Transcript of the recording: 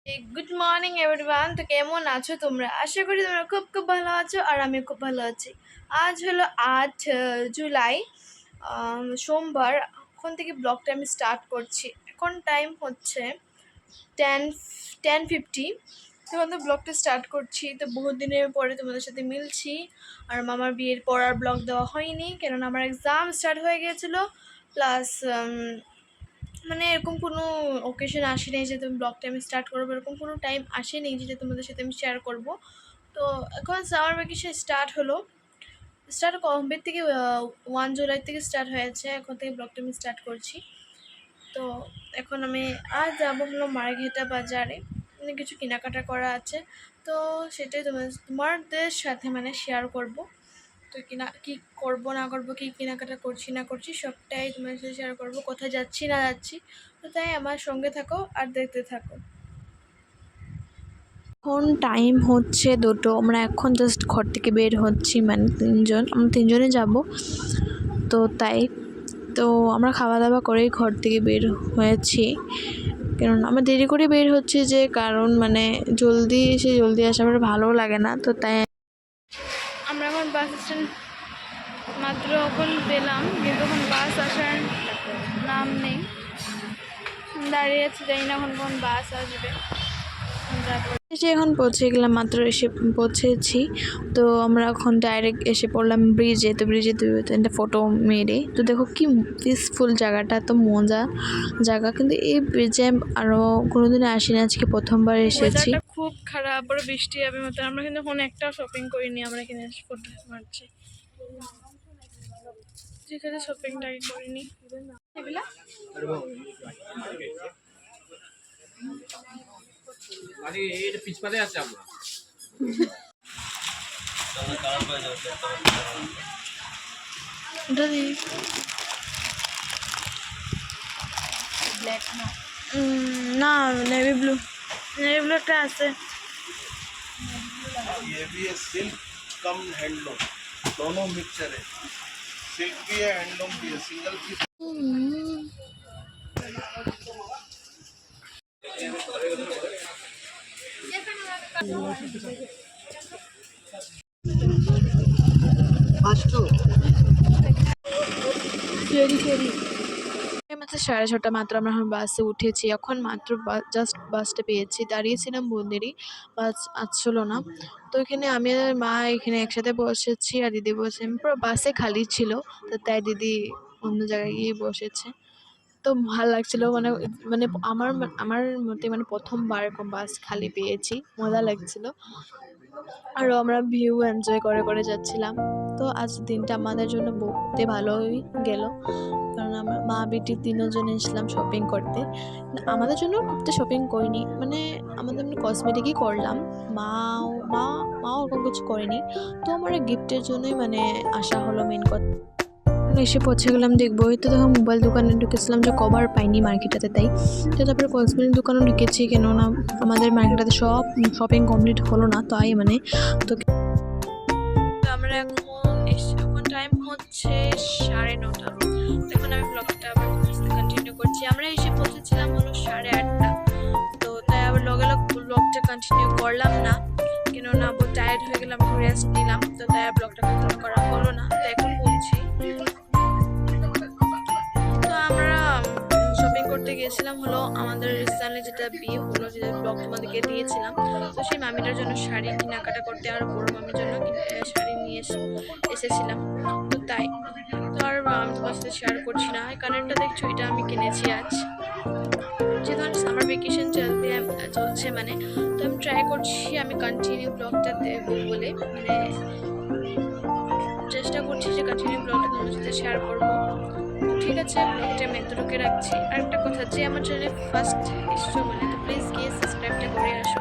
Good morning everyone. তো কেমন আছো তোমরা? আশা করি তোমরা খুব খুব ভালো আছো আর আমি খুব ভালো আছি। আজ হলো 8 জুলাই, সোমবার। এখন থেকে ব্লগটা আমি স্টার্ট করছি। এখন টাইম হচ্ছে 10:50। তখন তো ব্লগটা স্টার্ট করছি। তো বহুত দিনের পরে তোমাদের সাথে মিলছি। আর মামার বিয়ের পর আর ব্লগ দেওয়া হয়নি, কেননা আমার এক্সাম স্টার্ট হয়ে গিয়েছিলো। প্লাস মানে এরকম কোনো ওকেশন আসেনি যে তুমি ব্লগটা আমি স্টার্ট করবো, এরকম কোনো টাইম আসেনি যেটা তোমাদের সাথে আমি শেয়ার করব। তো এখন সামার ভ্যাকেশন স্টার্ট কবে থেকে? 1 জুলাই থেকে স্টার্ট হয়েছে। এখন থেকে ব্লগটা আমি স্টার্ট করছি। তো এখন আমি আজ যাবো হলো মার্ঘেটা বাজারে, মানে কিছু কেনাকাটা করা আছে। তো সেটাই তোমাদের সাথে মানে শেয়ার করব। তো কী করবো না করবো, কী কেনাকাটা করছি না করছি, সবটাই তোমার সাথে শেয়ার করবো। কোথায় যাচ্ছি না যাচ্ছি, তো তাই আমার সঙ্গে থাকো আর দেখতে থাকো। এখন টাইম হচ্ছে 2টো। আমরা এখন জাস্ট ঘর থেকে বের হচ্ছি, মানে আমরা তিনজনে যাব। তো তাই তো আমরা খাওয়া দাওয়া করেই ঘর থেকে বের হয়েছি, কারণ আমরা দেরি করে বের হচ্ছি যে কারণ মানে জলদি এসে জলদি আসা আমার ভালোও লাগে না। তো তাই আমরা এখন বাস স্ট্যান্ড মাত্র এখন পেলাম, কিন্তু এখন বাস আসার নাম নেই। দাঁড়িয়ে আছি, জানি না এখন কোন বাস আসবে। এখন পৌঁছে গেলাম, মাত্র এসে পৌঁছেছি। তো আমরা এখন ডাইরেক্ট এসে পড়লাম ব্রিজে। তো ব্রিজে একটা ফটো মেরে, তো দেখো কি পিসফুল জায়গাটা, তো মজা জায়গা। কিন্তু এই ব্রিজে আরও কোনোদিন আসিনি, আজকে প্রথমবার এসেছি। খুব খারাপ, বড় বৃষ্টি হবে মতো। আমরা কিন্তু এখন একটা শপিং করিনি, আমরা এখানে ফটো মারছি। ঠিক আছে, শপিংটা করিনি এগুলা। মানে এটা পিছপাতে আছে আমরা না, নেভি ব্লু একটা আছে। ये भी है सिल्क कम हैंडलूम, दोनों मिक्सचर है। सिल्क भी है, हैंडलूम भी है, सिंगल पीस। মাত্র 6:30 মাত্র আমরা এখন বাসে উঠেছি। এখন মাত্র জাস্ট বাসটা পেয়েছি, দাঁড়িয়েছিলাম বন্দেরই, বাস আসছিল না। তো এখানে আমি আর মা এখানে একসাথে বসেছি, আর দিদি বসে, পুরো বাসে খালি ছিল। তো তাই দিদি অন্য জায়গায় গিয়ে বসেছে। তো ভালো লাগছিলো, মানে মানে আমার আমার মতে মানে প্রথমবার এরকম বাস খালি পেয়েছি, মজা লাগছিলো। আরও আমরা ভিউ এনজয় করে করে যাচ্ছিলাম। তো আজ দিনটা আমাদের জন্য বহুতে ভালোই গেল, কারণ আমরা মা বেটি তিনজন এসলাম শপিং করতে। আমাদের জন্য খুব শপিং করিনি, মানে আমাদের এমনি কসমেটিকই করলাম। মাও ওরকম কিছু করেনি। তো আমার গিফটের জন্যই মানে আসা হলো মেন কথা। এসে পৌঁছে গেলাম, দেখবো তো দেখো মোবাইল দোকানে ঢুকেছিলাম যে কভার পাইনি মার্কেটটাতে, তাই তো তারপরে কসমেটিক দোকানেও ঢুকেছি, কেননা আমাদের মার্কেটটাতে সব শপিং কমপ্লিট হলো না, তাই মানে তো আমরা এখন টাইম হচ্ছে 9:30। এখন আমি ব্লগটা আবার কন্টিনিউ করছি। আমরা এসে পৌঁছেছিলাম হলো 8:30। তো তাই আবার লগে ব্লগটা কন্টিনিউ করলাম না, কেননা বহুত টায়ার্ড হয়ে গেলাম, রেস্ট নিলাম। তো তাই আর ব্লগটা কন্টিনিউ করা হলো না। তো এখন বলছি, তো আমরা শপিং করতে গিয়েছিলাম হলো আমাদের রিসেন্টলি যেটা বিয়ে হলো, যেটা ব্লগ তোমাদেরকে দিয়েছিলাম। তো সেই মামিটার জন্য শাড়ি কেনাকাটা করতে, আর বড় মামির জন্য শাড়ি নিয়ে এসেছিলাম। তো তাই তো আর আমি তোমার সাথে শেয়ার করছি না। এই কানেরটা দেখছো, এটা আমি কিনেছি আজ, যেহেতু সামার ভ্যাকেশন চলছে মানে। তো আমি ট্রাই করছি আমি কন্টিনিউ ব্লগটা দেবো বলে, মানে চেষ্টা করছি যে কন্টিনিউ ব্লগটা তোমার সাথে শেয়ার করবো। ঠিক আছে, ব্লগটা আমি এতটুকু রাখছি। আর একটা কথা, যে আমার চ্যানেলে ফার্স্ট এসছো মানে, তো প্লিজ গিয়ে সাবস্ক্রাইবটা করে আসো।